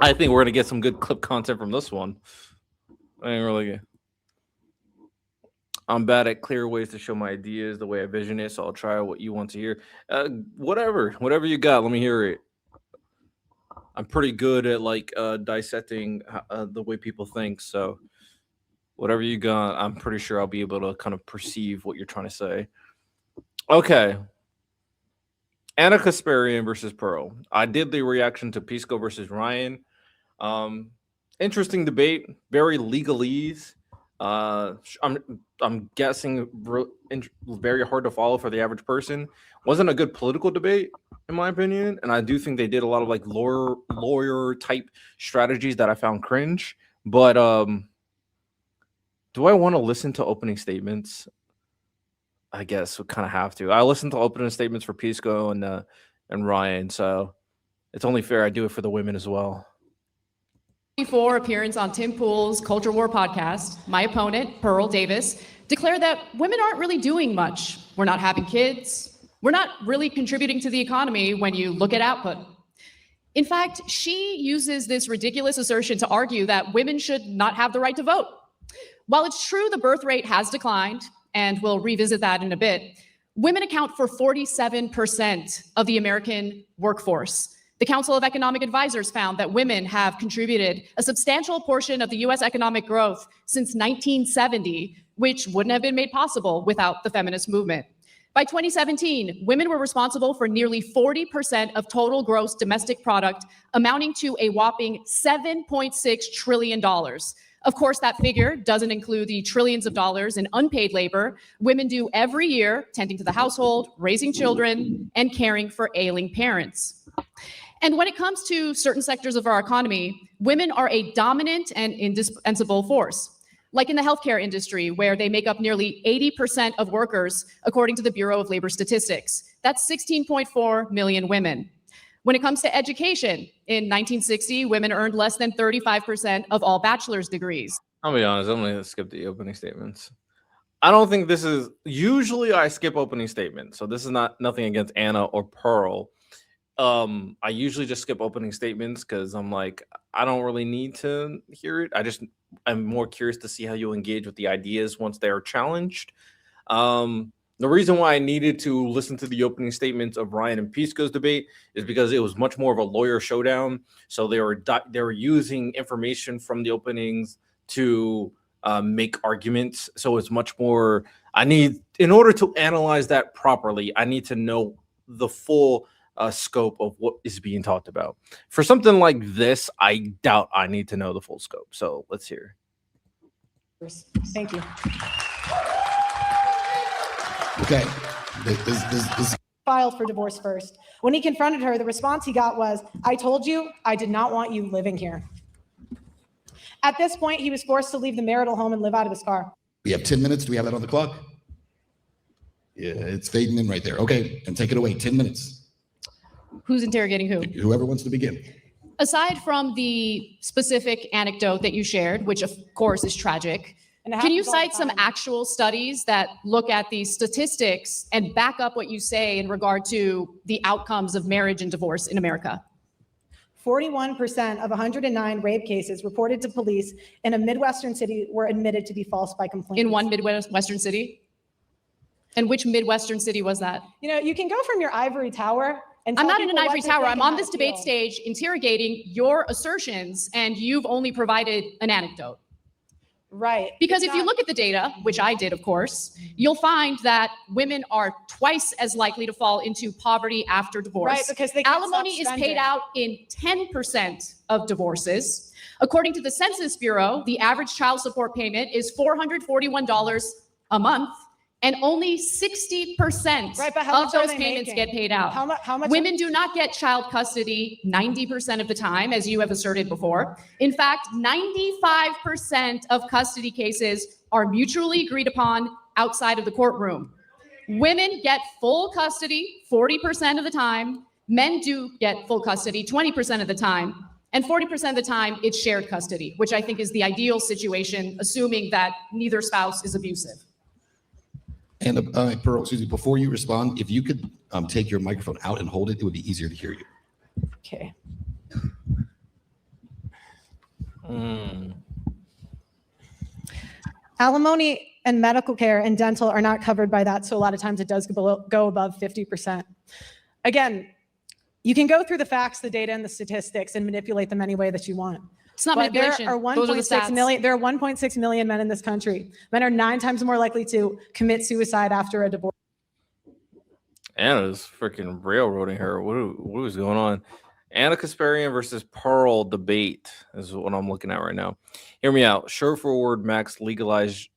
I think we're gonna get some good clip content from this one. I ain't really good. I'm bad at clear ways to show my ideas the way I vision it, so I'll try what you want to hear. Whatever you got, let me hear it. I'm pretty good at like dissecting the way people think, so whatever you got, I'm pretty sure I'll be able to kind of perceive what you're trying to say. Okay. Anna Kasparian versus Pearl. I did the reaction to Pisco versus Ryan. Interesting debate, very legalese. I'm guessing very hard to follow for the average person. Wasn't a good political debate, in my opinion, and I do think they did a lot of like lawyer type strategies that I found cringe. But do I want to listen to opening statements? I guess we kind of have to. I listened to opening statements for Pisco and Ryan, so it's only fair I do it for the women as well. Before appearance on Tim Pool's Culture War podcast, my opponent, Pearl Davis, declared that women aren't really doing much. We're not having kids. We're not really contributing to the economy when you look at output. In fact, she uses this ridiculous assertion to argue that women should not have the right to vote. While it's true the birth rate has declined, and we'll revisit that in a bit, women account for 47% of the American workforce. The Council of Economic Advisors found that women have contributed a substantial portion of the US economic growth since 1970, which wouldn't have been made possible without the feminist movement. By 2017, women were responsible for nearly 40% of total gross domestic product, amounting to a whopping $7.6 trillion. Of course, that figure doesn't include the trillions of dollars in unpaid labor women do every year, tending to the household, raising children, and caring for ailing parents. And when it comes to certain sectors of our economy, women are a dominant and indispensable force, like in the healthcare industry, where they make up nearly 80% of workers, according to the Bureau of Labor Statistics. That's 16.4 million women. When it comes to education, in 1960, women earned less than 35% of all bachelor's degrees. I'll be honest, I'm going to skip the opening statements. I don't think this is, usually I skip opening statements, so this is nothing against Anna or Pearl. I usually just skip opening statements because I'm like, I don't really need to hear it. I'm more curious to see how you engage with the ideas once they are challenged. The reason why I needed to listen to the opening statements of Ryan and Pisco's debate is because it was much more of a lawyer showdown. So they were using information from the openings to make arguments. So it's much more. In order to analyze that properly, I need to know the full scope of what is being talked about. For something like this, I doubt I need to know the full scope. So let's hear. Thank you. Okay. This filed for divorce first. When he confronted her, the response he got was, "I told you I did not want you living here." At this point, he was forced to leave the marital home and live out of his car. We have 10 minutes. Do we have that on the clock? Yeah, it's fading in right there. Okay, and take it away. 10 minutes. Who's interrogating who? Whoever wants to begin. Aside from the specific anecdote that you shared, which of course is tragic, can you cite some actual studies that look at the statistics and back up what you say in regard to the outcomes of marriage and divorce in America? 41% of 109 rape cases reported to police in a Midwestern city were admitted to be false by complainants. In one Midwestern city? And which Midwestern city was that? You know, you can go from your ivory tower and I'm not in an ivory tower. I'm on this debate stage interrogating your assertions, and you've only provided an anecdote. Right. Because if you look at the data, which I did, of course, you'll find that women are twice as likely to fall into poverty after divorce. Right, because alimony is paid out in 10% of divorces. According to the Census Bureau, the average child support payment is $441 a month, and only 60% of those payments get paid out. How much? Women do not get child custody 90% of the time, as you have asserted before. In fact, 95% of custody cases are mutually agreed upon outside of the courtroom. Women get full custody 40% of the time. Men do get full custody 20% of the time. And 40% of the time, it's shared custody, which I think is the ideal situation, assuming that neither spouse is abusive. And Pearl, excuse me, before you respond, if you could take your microphone out and hold it, it would be easier to hear you. Okay. Mm. Alimony and medical care and dental are not covered by that, so a lot of times it does go above 50%. Again, you can go through the facts, the data, and the statistics and manipulate them any way that you want. It's not But manipulation. there are Those are the 1.6 stats. million. There are 1.6 million men in this country. Men are 9 times more likely to commit suicide after a divorce. Anna's freaking railroading her. What was going on? Anna Kasparian versus Pearl debate is what I'm looking at right now. Hear me out. Sure forward Max legalize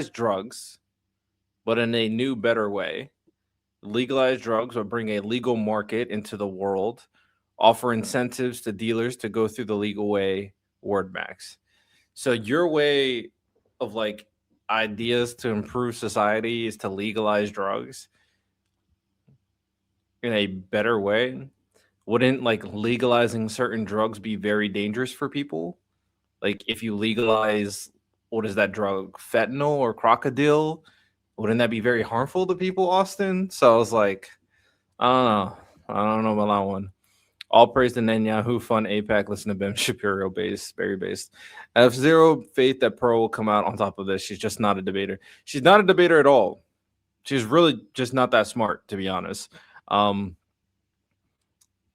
drugs, but in a new, better way. Legalize drugs or bring a legal market into the world. Offer incentives to dealers to go through the legal way. Word Max. So your way of like ideas to improve society is to legalize drugs in a better way. Wouldn't like legalizing certain drugs be very dangerous for people? Like if you legalize, what is that drug, fentanyl or crocodile, wouldn't that be very harmful to people, Austin? So I was like, I don't know about that one. All praise to Netanyahu, fun APAC, listen to Ben Shapiro, very based. I have zero faith that Pearl will come out on top of this. She's just not a debater. She's not a debater at all. She's really just not that smart, to be honest.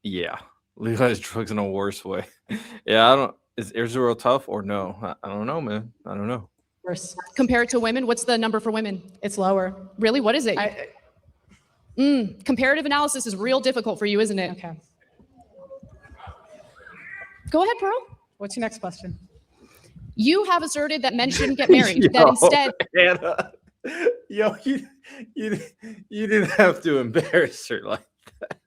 Yeah, legalize drugs in a worse way. Yeah, I don't. Is Israel tough or no? I don't know, man. I don't know. Compared to women, what's the number for women? It's lower. Really? What is it? Comparative analysis is real difficult for you, isn't it? Okay. Go ahead, Pearl. What's your next question? You have asserted that men shouldn't get married. That instead, Anna, yo, you didn't have to embarrass her like that.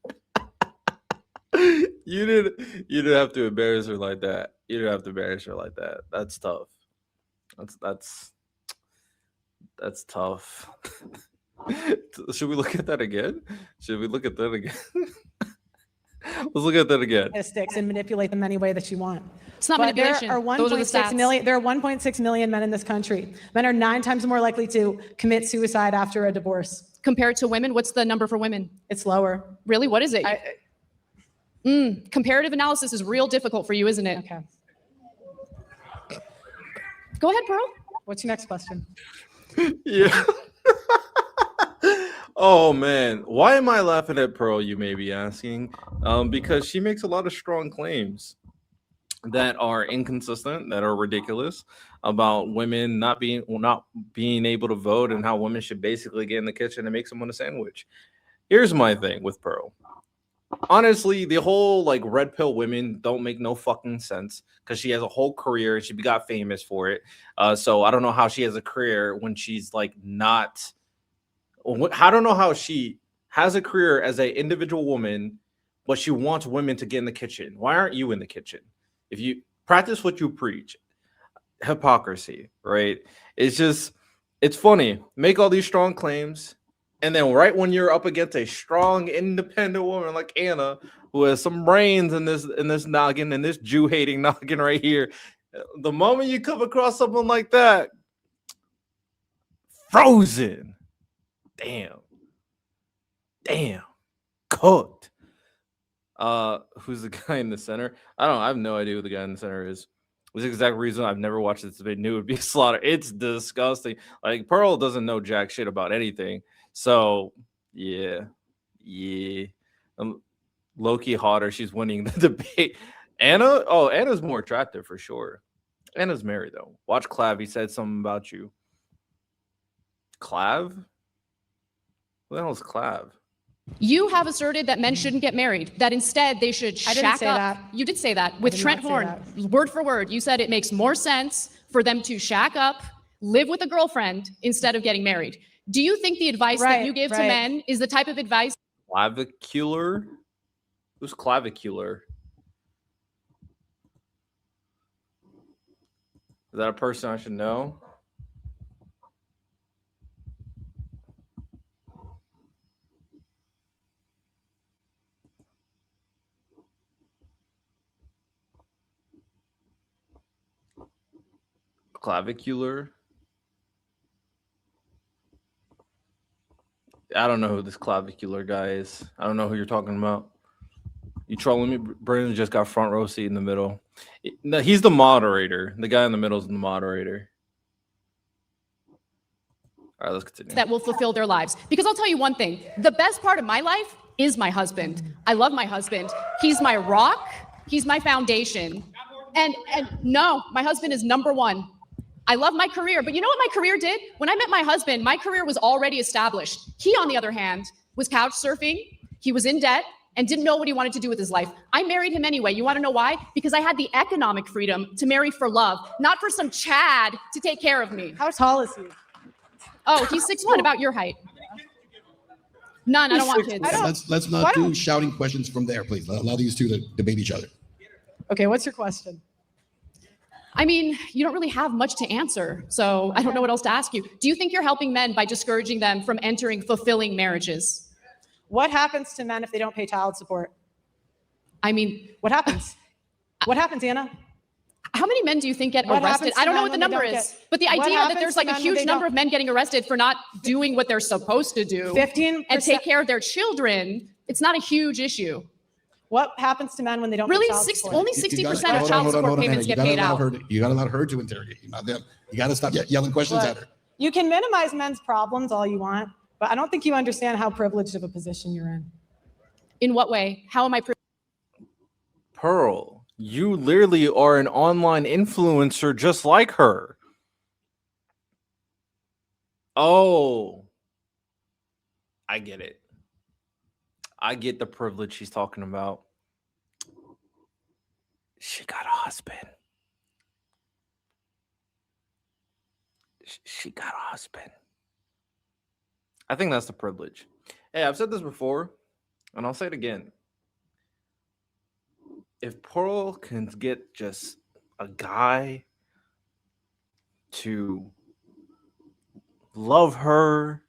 You didn't have to embarrass her like that. You didn't have to embarrass her like that. That's tough. That's tough. Should we look at that again? Let's look at that again. Statistics and manipulate them any way that you want. it's not But manipulation. there are Those are the 1.6 stats. million. There are 1.6 million men in this country. Men are 9 times more likely to commit suicide after a divorce. Compared to women, what's the number for women? It's lower. Really? What is it? Comparative analysis is real difficult for you, isn't it? Okay. Go ahead, Pearl. What's your next question? Yeah. Oh man, why am I laughing at Pearl? You may be asking, because she makes a lot of strong claims that are inconsistent, that are ridiculous about women not being able to vote and how women should basically get in the kitchen and make someone a sandwich. Here's my thing with Pearl. Honestly, the whole like red pill women don't make no fucking sense because she has a whole career and she got famous for it. So I don't know how she has a career when she's like not. I don't know how she has a career as an individual woman, but she wants women to get in the kitchen. Why aren't you in the kitchen? If you practice what you preach, hypocrisy, right? It's funny. Make all these strong claims. And then right when you're up against a strong, independent woman like Anna, who has some brains in this noggin, and this Jew-hating noggin right here, the moment you come across someone like that, frozen. Damn. Cooked. Who's the guy in the center? I have no idea who the guy in the center is. It's the exact reason I've never watched this debate. Knew it would be a slaughter. It's disgusting. Like Pearl doesn't know jack shit about anything. So yeah. Low-key hotter. She's winning the debate. Anna's more attractive for sure. Anna's married though. Watch Clav. He said something about you. Clav? Who the hell is Clav? You have asserted that men shouldn't get married, that instead they should I didn't shack say up. that. You did say that with did Trent not say Horn, word for word. You said it makes more sense for them to shack up, live with a girlfriend instead of getting married. Do you think the advice that Right, you give to right. men is the type of advice? Clavicular? Who's clavicular? Is that a person I should know? Clavicular? I don't know who this clavicular guy is. I don't know who you're talking about. You trolling me? Brandon just got front row seat in the middle. No, he's the moderator. The guy in the middle is the moderator. All right, let's continue. that will fulfill their lives. Because I'll tell you one thing, the best part of my life is my husband. I love my husband. He's my rock. He's my foundation. And no, my husband is number one. I love my career, but you know what my career did? When I met my husband, my career was already established. He, on the other hand, was couch surfing. He was in debt and didn't know what he wanted to do with his life. I married him anyway. You want to know why? Because I had the economic freedom to marry for love, not for some Chad to take care of me. How tall is he? Oh, he's 6'1", about your height. None, I don't want kids. Let's not do shouting questions from there, please. Allow these two to debate each other. Okay, what's your question? I mean, you don't really have much to answer, so I don't know what else to ask you. Do you think you're helping men by discouraging them from entering fulfilling marriages? What happens to men if they don't pay child support? I mean, What happens? What happens, Anna? how many men do you think get What arrested? happens to I don't know men what the when they number don't is, get- but the What idea that happens there's to like a men when huge they number don't- of men getting arrested for not doing what they're supposed to do 15%. and take care of their children, it's not a huge issue. What happens to men when they don't Really, pay child support? only You 60% gotta- of hold on, child hold on, support hold on, payments Anna. get paid out. You gotta allow her to interrogate you, not them. You gotta stop yelling questions Look, at her. You can minimize men's problems all you want, but I don't think you understand how privileged of a position you're in. In what way? How am I? Pearl, you literally are an online influencer just like her. Oh, I get it. I get the privilege she's talking about. She got a husband. She got a husband. I think that's the privilege. Hey, I've said this before, and I'll say it again. If Pearl can get just a guy to love her,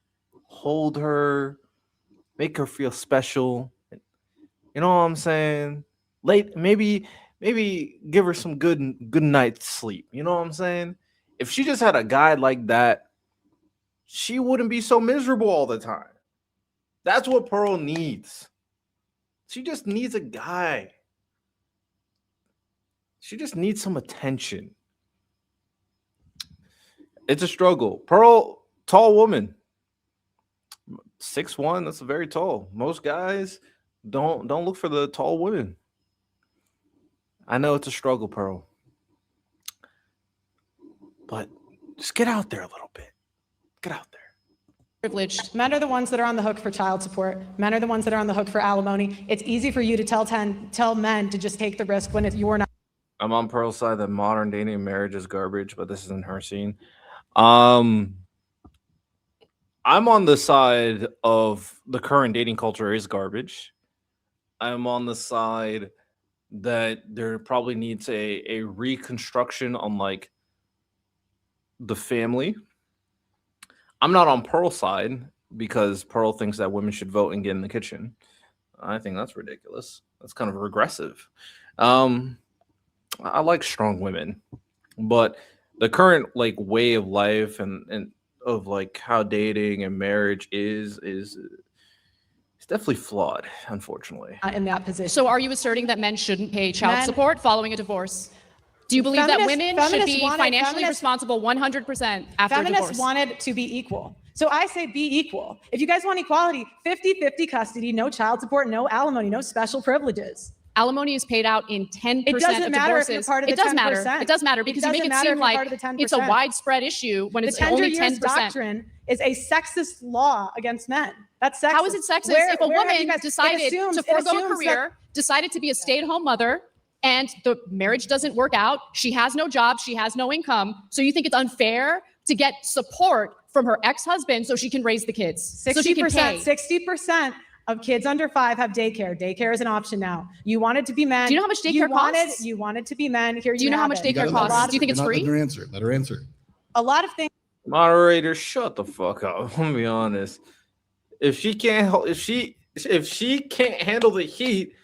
hold her, make her feel special, you know what I'm saying? Maybe give her some good night's sleep. You know what I'm saying? If she just had a guy like that, she wouldn't be so miserable all the time. That's what Pearl needs. She just needs a guy. She just needs some attention. It's a struggle. Pearl, tall woman. 6'1", that's very tall. Most guys don't look for the tall women. I know it's a struggle, Pearl. But just get out there a little bit. Get out there. Privileged. Men are the ones that are on the hook for child support. Men are the ones that are on the hook for alimony. It's easy for you to tell men to just take the risk when you're not. I'm on Pearl's side that modern dating and marriage is garbage, but this isn't her scene. I'm on the side of the current dating culture is garbage. I'm on the side that there probably needs a reconstruction on like the family. I'm not on Pearl's side because Pearl thinks that women should vote and get in the kitchen. I think that's ridiculous. That's kind of regressive. I like strong women, but the current like way of life and of like how dating and marriage is it's definitely flawed, unfortunately. In that position. So are you asserting that men shouldn't pay child Men- support following a divorce? Do you believe that women should feminists be wanted- financially feminists- responsible 100% after a Feminists divorce? wanted to be equal. So I say be equal. If you guys want equality, 50-50 custody, no child support, no alimony, no special privileges. Alimony is paid out in 10% It doesn't of matter if divorces. you're part of the It does 10%. matter. It does matter because you make doesn't it matter seem if you're like part of the 10%. it's a widespread issue when The it's tender only years 10%. doctrine is a sexist law against men. That's sexist. How is it sexist Where- if a where have woman you guys- decided it assumes- to it forego a assumes career, decided to be a stay-at-home mother, and the marriage doesn't work out, she has no job, she has no income, so you think it's unfair to get support from her ex-husband so she can raise the kids, so she can pay? 60% of kids under 5 have daycare. Daycare is an option now. You wanted to be men. Do you know how much daycare costs? You wanted to be men. Here Do you know how much You daycare gotta let costs? her- Do you think it's you're not free? letting her answer. Let her answer. A lot of things. Moderator, shut the fuck up. I'm gonna be honest. If she can't handle the heat,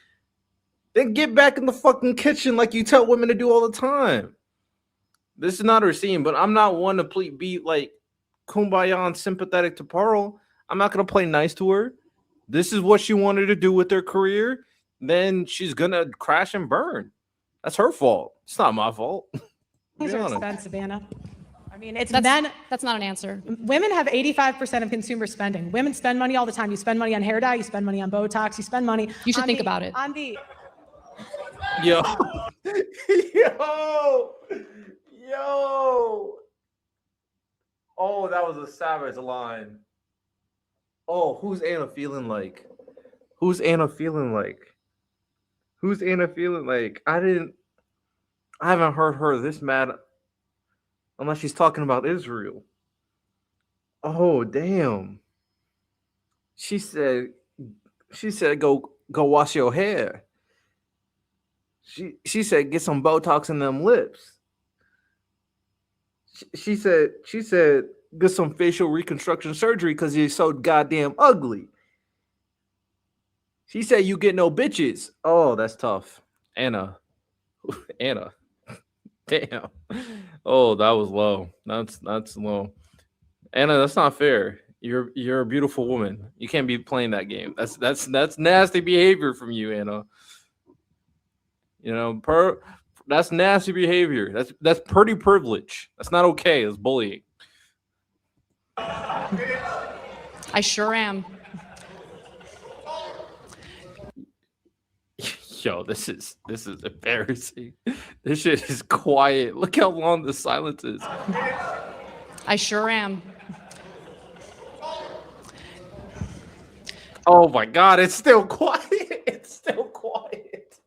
then get back in the fucking kitchen like you tell women to do all the time. This is not her scene, but I'm not one to be like kumbaya and sympathetic to Pearl. I'm not gonna play nice to her. This is what she wanted to do with her career. then she's gonna crash and burn. That's her fault. It's not my fault. Things Be are honest. expensive, Anna. I mean, it's That's men. that's not an answer. Women have 85% of consumer spending. Women spend money all the time. You spend money on hair dye, you spend money on Botox, you spend money. You should on think the- about it. On the Yo, yo. Oh, that was a savage line. Oh, who's Anna feeling like? Who's Anna feeling like? Who's Anna feeling like? I haven't heard her this mad unless she's talking about Israel. Oh, damn. She said go wash your hair. She said get some Botox in them lips. She said get some facial reconstruction surgery because you're so goddamn ugly. She said you get no bitches. Oh, that's tough. Anna. Damn. Oh, that was low. That's low. Anna, that's not fair. You're a beautiful woman. You can't be playing that game. That's nasty behavior from you, Anna. You know, that's nasty behavior. That's pretty privilege. That's not okay. It's bullying. I sure am. Yo, this is embarrassing. This shit is quiet. Look how long the silence is. I sure am. Oh my god, it's still quiet. It's still quiet.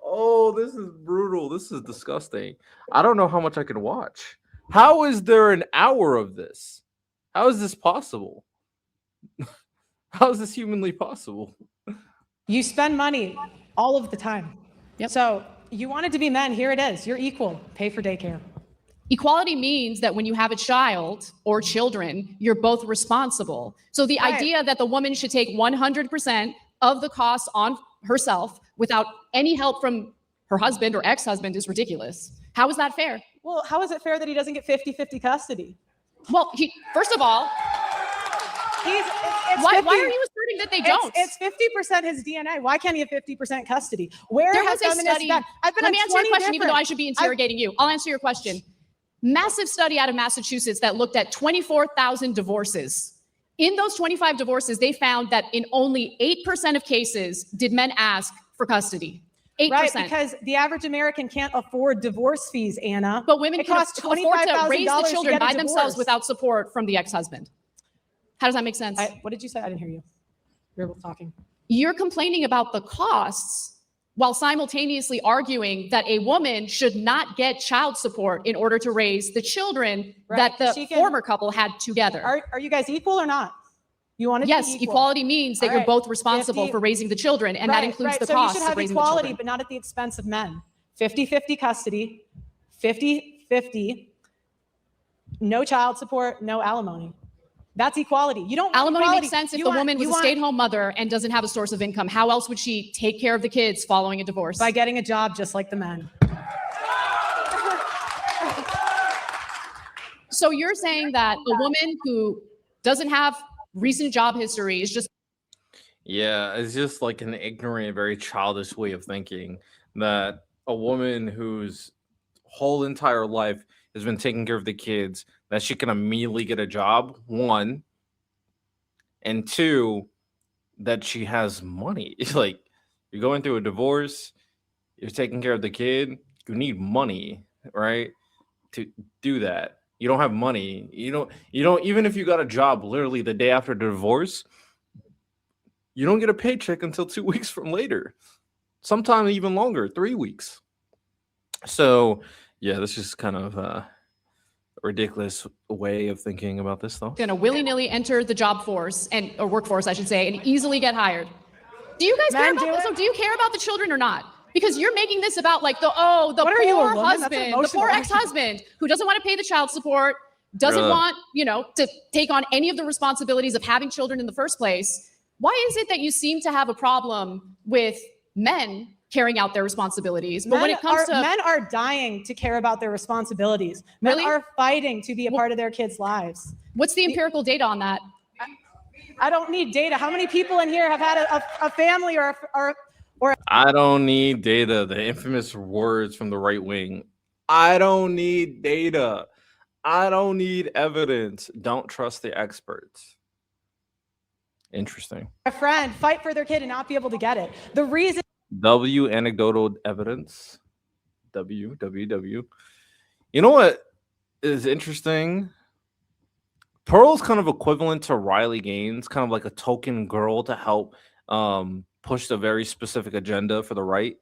Oh, this is brutal. This is disgusting. I don't know how much I can watch. How is there an hour of this? How is this possible? How is this humanly possible? You spend money all of the time. Yep. So you wanted to be men. Here it is. You're equal. Pay for daycare. Equality means that when you have a child or children, you're both responsible. So the Right. idea that the woman should take 100% of the cost on herself without any help from her husband or ex-husband is ridiculous. How is that fair? Well, how is it fair that he doesn't get 50-50 custody? Well, first of all, It's why 50 are you asserting that they don't? It's 50% his DNA. Why can't he have 50% custody? Where There has was a feminists study. been? I've been Let on me answer your 20 question, even though I different- should be interrogating you. I'll answer your question. Massive study out of Massachusetts that looked at 24,000 divorces. In those 25 divorces, they found that in only 8% of cases did men ask for custody. 8%. Right, because the average American can't afford divorce fees, Anna. But women It can costs afford to raise the $25,000 children to get by a themselves divorce. without support from the ex-husband. How does that make sense? What did you say? I didn't hear you. We were both talking. You're complaining about the costs while simultaneously arguing that a woman should not get child support in order to raise the children Right. that the She can- former couple had together. Are you guys equal or not? You want to Yes, be equal. equality means that All you're right. both responsible 50 for raising the children, and that includes the so cost you should of have raising the equality, children. but not at the expense of men. 50-50 custody, 50-50, no child support, no alimony. That's equality. You don't want Alimony equality. makes sense if You the want- woman was you a want- stay-at-home mother and doesn't have a source of income. How else would she take care of the kids following a divorce? by getting a job just like the men. So you're saying that a woman who doesn't have recent job history is just Yeah, it's just like an ignorant, very childish way of thinking that a woman whose whole entire life has been taking care of the kids, that she can immediately get a job, one, and two, that she has money. It's like you're going through a divorce, you're taking care of the kid, you need money, right? To do that. You don't have money. You don't even if you got a job literally the day after the divorce, you don't get a paycheck until 2 weeks from later. Sometimes even longer, 3 weeks. So yeah, this is kind of a ridiculous way of thinking about this though. going to willy-nilly enter the job force or workforce, I should say, and easily get hired. Do you guys care Men about do this? it. So do you care about the children or not? Because you're making this about like the What are you, a poor woman? That's husband, the emotional. poor ex-husband who doesn't want to pay the child support, doesn't Bruh. want, to take on any of the responsibilities of having children in the first place. Why is it that you seem to have a problem with men carrying out their responsibilities? But when it comes to men are dying to care about their responsibilities. Men Really? are fighting to be a part of their kids' lives. what's the empirical data on that? I don't need data. How many people in here have had a family or I don't need data. The infamous words from the right wing. I don't need data. I don't need evidence. Don't trust the experts. Interesting. a friend fight for their kid and not be able to get it. The reason W anecdotal evidence. W. You know what is interesting? Pearl's kind of equivalent to Riley Gaines, kind of like a token girl to help push a very specific agenda for the right.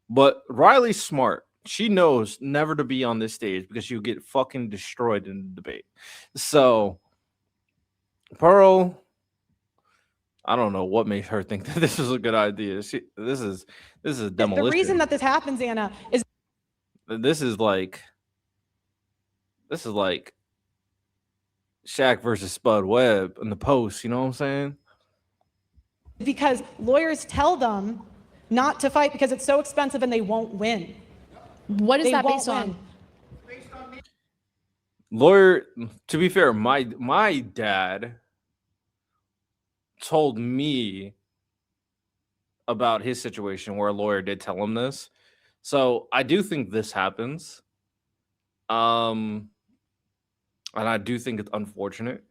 But Riley's smart. She knows never to be on this stage because you get fucking destroyed in the debate. So Pearl, I don't know what made her think that this was a good idea. This is demolition. the reason that this happens, Anna, is This is like Shaq versus Spud Webb in the post. You know what I'm saying? because lawyers tell them not to fight because it's so expensive and they won't win. What is They that won't based on? win. Lawyer, to be fair, my dad told me about his situation where a lawyer did tell him this. So I do think this happens. And I do think it's unfortunate.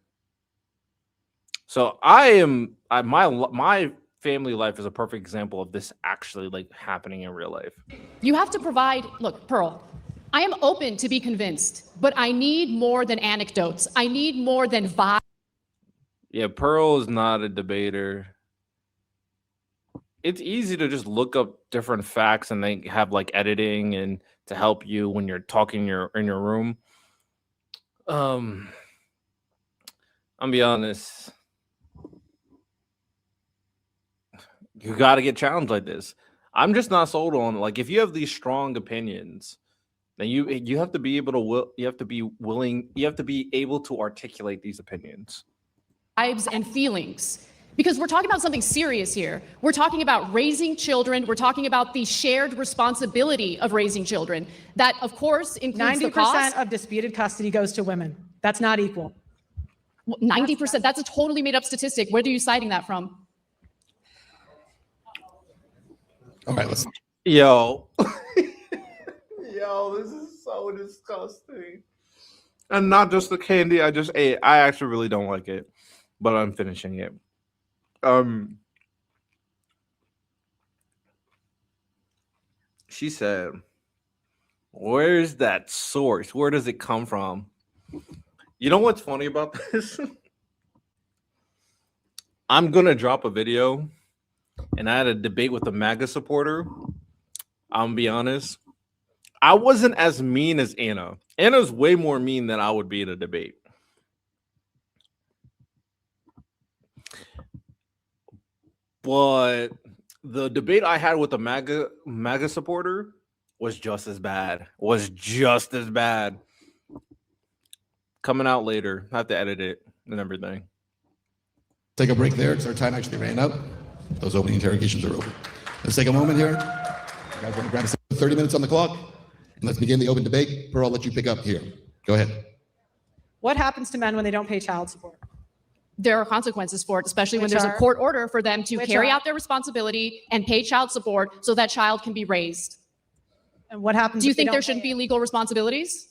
So my family life is a perfect example of this actually like happening in real life. You have to provide, look, Pearl, I am open to be convinced, but I need more than anecdotes. I need more than vibes. Yeah, Pearl is not a debater. It's easy to just look up different facts and they have like editing and to help you when you're talking in your room. I'll be honest. You got to get challenged like this. I'm just not sold on like if you have these strong opinions, then you have to be able to you have to be willing, you have to be able to articulate these opinions. Vibes and feelings. Because we're talking about something serious here. We're talking about raising children. We're talking about the shared responsibility of raising children. That, of course, includes the 90% cost. of disputed custody goes to women. That's not equal. 90%. That's a totally made up statistic. Where are you citing that from? All right, let's. Yo, this is so disgusting. And not just the candy I just ate. I actually really don't like it, but I'm finishing it. She said, "Where's that source? Where does it come from?" You know what's funny about this? I'm gonna drop a video, and I had a debate with a MAGA supporter. I'm gonna be honest. I wasn't as mean as Anna. Anna's way more mean than I would be in a debate. But the debate I had with a MAGA supporter was just as bad. Coming out later. I have to edit it and everything. Take a break there because our time actually ran up. Those opening interrogations are over. Let's take a moment here. You guys want to grab 30 minutes on the clock? And let's begin the open debate. Pearl, I'll let you pick up here. Go ahead. What happens to men when they don't pay child support? There are consequences for it, especially when Which there's a are? court order for them to Which carry are? out their responsibility and pay child support so that child can be raised. And what happens Do you if they think don't there pay shouldn't it? be legal responsibilities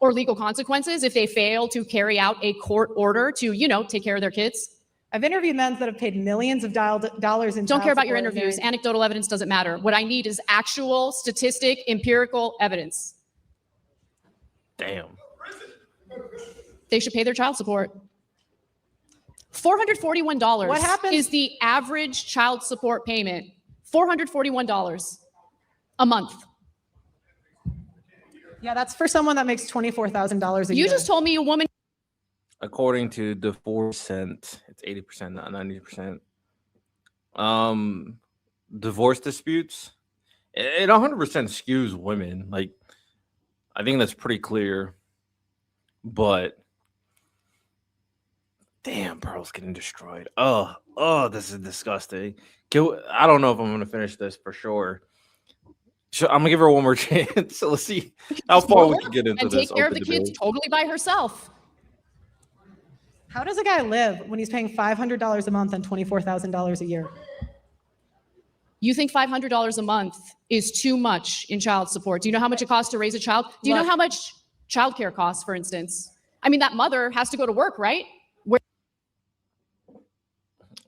or legal consequences if they fail to carry out a court order to, take care of their kids? I've interviewed men that have paid millions of dollars in Don't child care about your support and interviews. they're- Anecdotal evidence doesn't matter. What I need is actual statistic, empirical evidence. Damn. They should pay their child support. $441 What happens- is the average child support payment. $441 a month. Yeah, that's for someone that makes $24,000 a year. You just told me a woman According to Divorcent, it's 80%, not 90%. Divorce disputes, it 100% skews women. Like, I think that's pretty clear. But damn, Pearl's getting destroyed. Oh, this is disgusting. I don't know if I'm gonna finish this for sure. I'm gonna give her one more chance. So let's see how far we can get into and this. take care of the open kids debate. totally by herself. How does a guy live when he's paying $500 a month and $24,000 a year? You think $500 a month is too much in child support? Do you know how much it costs to raise a child? Do you know how much childcare costs, for instance? I mean, that mother has to go to work, right?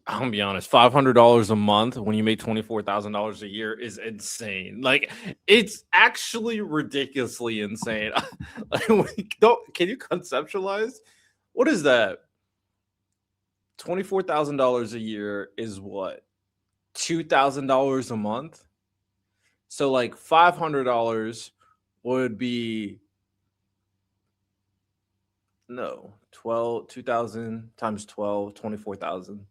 I'm gonna be honest, $500 a month when you make $24,000 a year is insane. Like, it's actually ridiculously insane. Can you conceptualize? What is that? $24,000 a year is what? $2,000 a month? So like $500 would be 2,000 times 12, 24,000.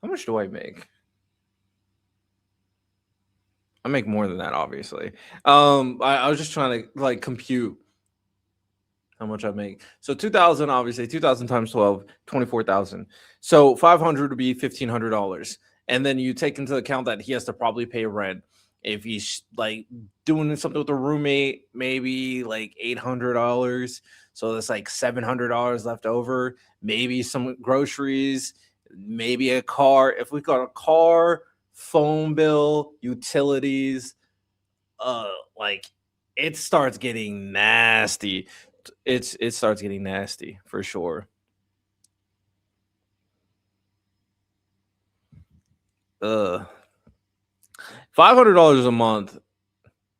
How much do I make? I make more than that, obviously. I was just trying to like compute how much I make. So 2,000, obviously, 2,000 times 12, 24,000. So 500 would be $1,500. And then you take into account that he has to probably pay rent. If he's like doing something with a roommate, maybe like $800. So that's like $700 left over. Maybe some groceries, maybe a car. If we got a car, phone bill, utilities, like it starts getting nasty. It starts getting nasty for sure. $500 a month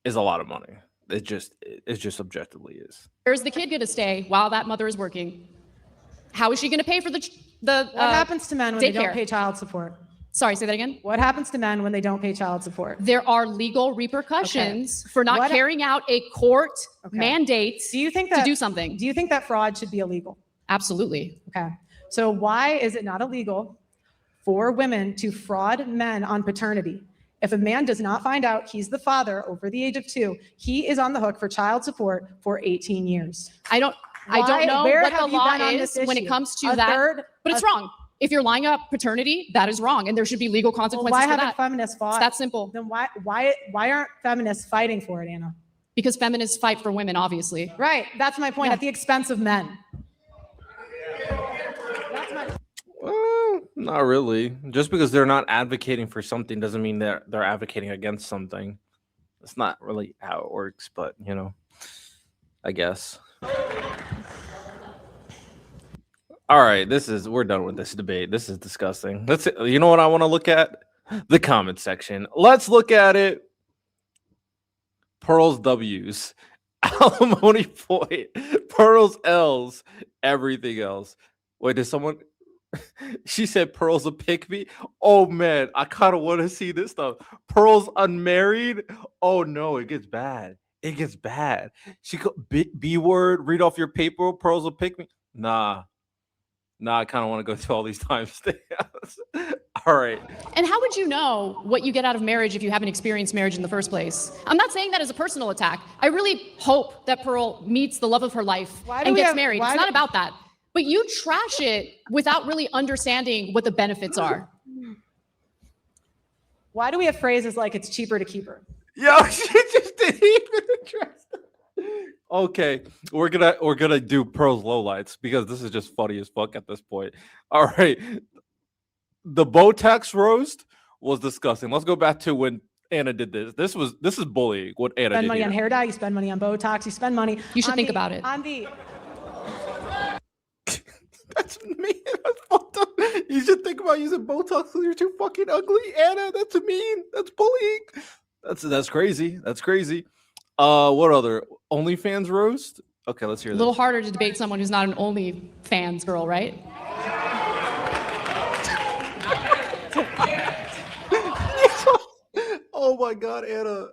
is a lot of money. It just objectively is. Where's the kid going to stay while that mother is working? How is she going to pay for the What happens to men when they daycare? don't pay child support? Sorry, say that again. What happens to men when they don't pay child support? There are legal repercussions for not carrying out a court mandate Do you think to that do something. Do you think that fraud should be illegal? Absolutely. Okay. So why is it not illegal for women to fraud men on paternity? If a man does not find out he's the father over the age of 2, he is on the hook for child support for 18 years. I don't know Where what the have you law been on is this when it issue? comes to that, but it's wrong. If you're lying about paternity, that is wrong, and there should be legal consequences Why for haven't that. feminists fought? It's that simple. Then why aren't feminists fighting for it, Anna? Because feminists fight for women, obviously. Right. That's my point. Yeah. At the expense of men. That's my Well, not really. Just because they're not advocating for something doesn't mean they're advocating against something. That's not really how it works, but I guess. All right, we're done with this debate. This is disgusting. You know what I want to look at? The comment section. Let's look at it. Pearl's W's, alimony point, Pearl's L's, everything else. Wait, did someone? She said Pearl's a pick me. Oh man, I kind of want to see this stuff. Pearl's unmarried. Oh no, it gets bad. It gets bad. She B word. Read off your paper. Pearl's a pick me. Nah, I kind of want to go through all these timestamps. All right. And how would you know what you get out of marriage if you haven't experienced marriage in the first place? I'm not saying that as a personal attack. I really hope that Pearl meets the love of her life and gets married. It's not about that. But you trash it without really understanding what the benefits are. Why do we have phrases like it's cheaper to keep her? Yo, she just didn't even address that. Okay, we're gonna do Pearl's lowlights because this is just funny as fuck at this point. All right, the Botox roast was disgusting. Let's go back to when Anna did this. This is bullying. What Anna Spend did money here. on hair dye. You spend money on Botox. You spend money. You should think about it. That's mean. That's fucked up. You should think about using Botox because you're too fucking ugly, Anna. That's mean. That's bullying. That's crazy. That's crazy. What other OnlyFans roast? Okay, let's hear A this. little harder to debate someone who's not an OnlyFans girl, right? Oh my god, Anna,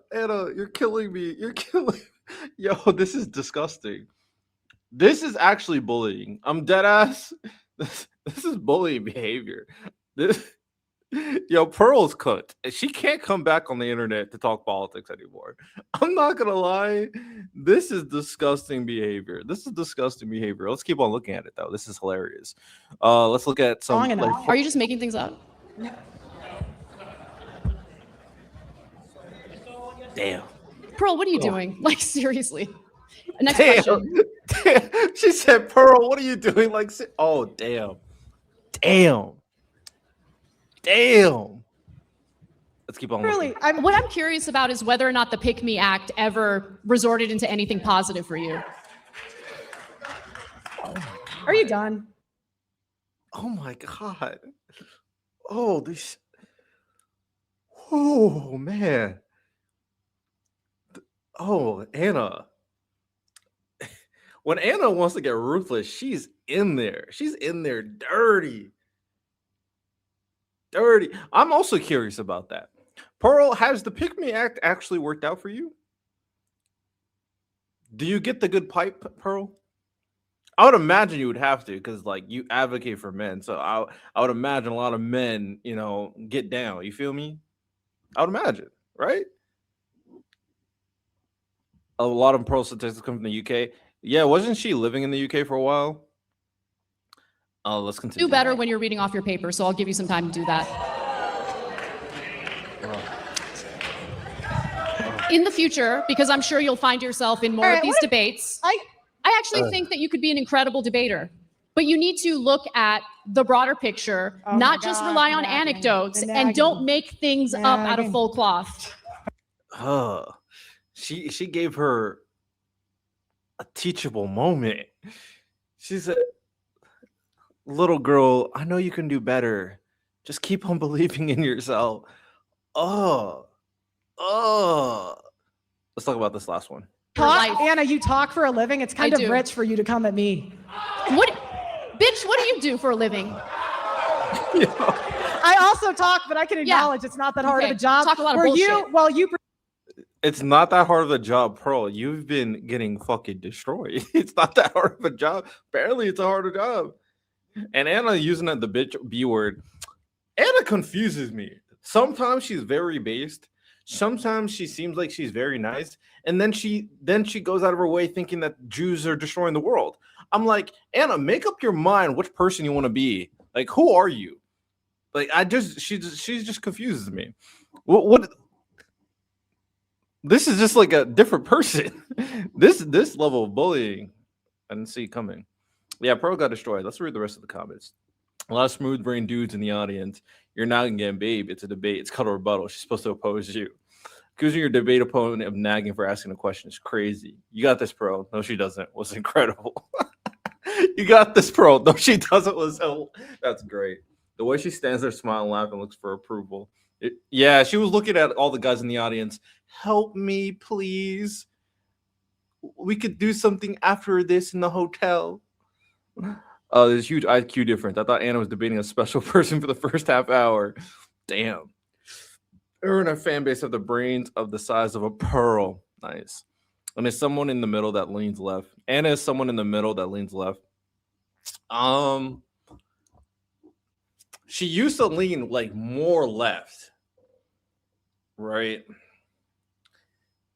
you're killing me. You're killing. Yo, this is disgusting. This is actually bullying. I'm dead ass. This is bullying behavior. Yo, Pearl's cooked. She can't come back on the internet to talk politics anymore. I'm not gonna lie. This is disgusting behavior. Let's keep on looking at it though. This is hilarious. Let's look at some. Are you just making things up? Damn. Pearl, what are you doing? Like, seriously. Next Damn. question. Damn. She said, Pearl, what are you doing? Like, oh, damn. That's Let's keep on Really, looking. What I'm curious about is whether or not the Pick Me Act ever resorted into anything positive for you. Are you done? Oh my god. Oh, this. Oh man. Oh, Anna. When Anna wants to get ruthless, she's in there. She's in there dirty. Dirty. I'm also curious about that. Pearl, has the Pick Me Act actually worked out for you? Do you get the good pipe, Pearl? I would imagine you would have to, because like you advocate for men. So I would imagine a lot of men, get down. You feel me? I would imagine, right? A lot of Pearl statistics come from the UK. Yeah, wasn't she living in the UK for a while? Let's continue. Do better when you're reading off your paper, so I'll give you some time to do that. In the future, because I'm sure you'll find yourself in more All of right, these what if- debates, I I actually think that you could be an incredible debater. But you need to look at the broader picture, Oh my not just God, rely on nagging. anecdotes, The and don't nagging. make things up out of Nagging. full cloth. She gave her a teachable moment. She said, "Little girl, I know you can do better. Just keep on believing in yourself." Oh. Let's talk about this last one. talk, life. Anna, you talk for a living. It's kind I of do. rich for you to come at me. What, bitch, what do you do for a living? I also talk, but I can acknowledge it's not that hard of Okay, a job. talk a lot of Where you, bullshit. while you It's not that hard of a job, Pearl. You've been getting fucking destroyed. It's not that hard of a job. Apparently, it's a harder job. And Anna using the bitch B word. Anna confuses me. Sometimes she's very based. Sometimes she seems like she's very nice, and then she goes out of her way thinking that Jews are destroying the world. I'm like, Anna, make up your mind which person you want to be. Like, who are you? Like, she just confuses me. What? This is just like a different person. This level of bullying, I didn't see coming. Yeah, Pearl got destroyed. Let's read the rest of the comments. A lot of smooth brain dudes in the audience. You're nagging again, babe. It's a debate. It's called a rebuttal. She's supposed to oppose you. Accusing your debate opponent of nagging for asking a question is crazy. You got this, Pearl. No, she doesn't. Was incredible. You got this, Pearl. No, she doesn't. That's great. The way she stands there, smiling, laughing, looks for approval. Yeah, she was looking at all the guys in the audience. Help me, please. We could do something after this in the hotel. There's a huge IQ difference. I thought Anna was debating a special person for the first half hour. Damn. Her and her fan base have the brains of the size of a pearl. Nice. And there's someone in the middle that leans left. Anna is someone in the middle that leans left. She used to lean like more left. Right.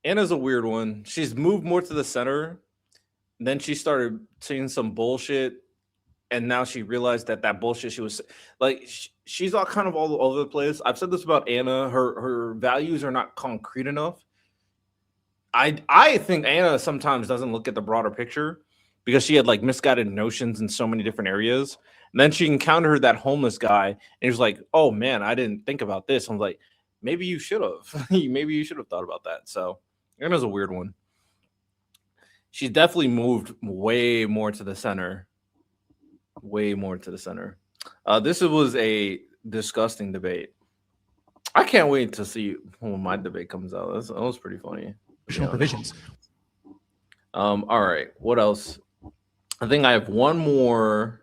Anna's a weird one. She's moved more to the center. Then she started saying some bullshit. And now she realized that bullshit she was like, she's all kind of all over the place. I've said this about Anna. Her values are not concrete enough. I think Anna sometimes doesn't look at the broader picture because she had like misguided notions in so many different areas. And then she encountered that homeless guy and he was like, oh man, I didn't think about this. I'm like, maybe you should have. Maybe you should have thought about that. So Anna's a weird one. She's definitely moved way more to the center. Way more to the center. This was a disgusting debate. I can't wait to see when my debate comes out. That was pretty funny. Provisions. All right. What else? I think I have one more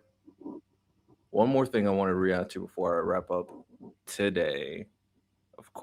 thing I want to react to before I wrap up today. Of course.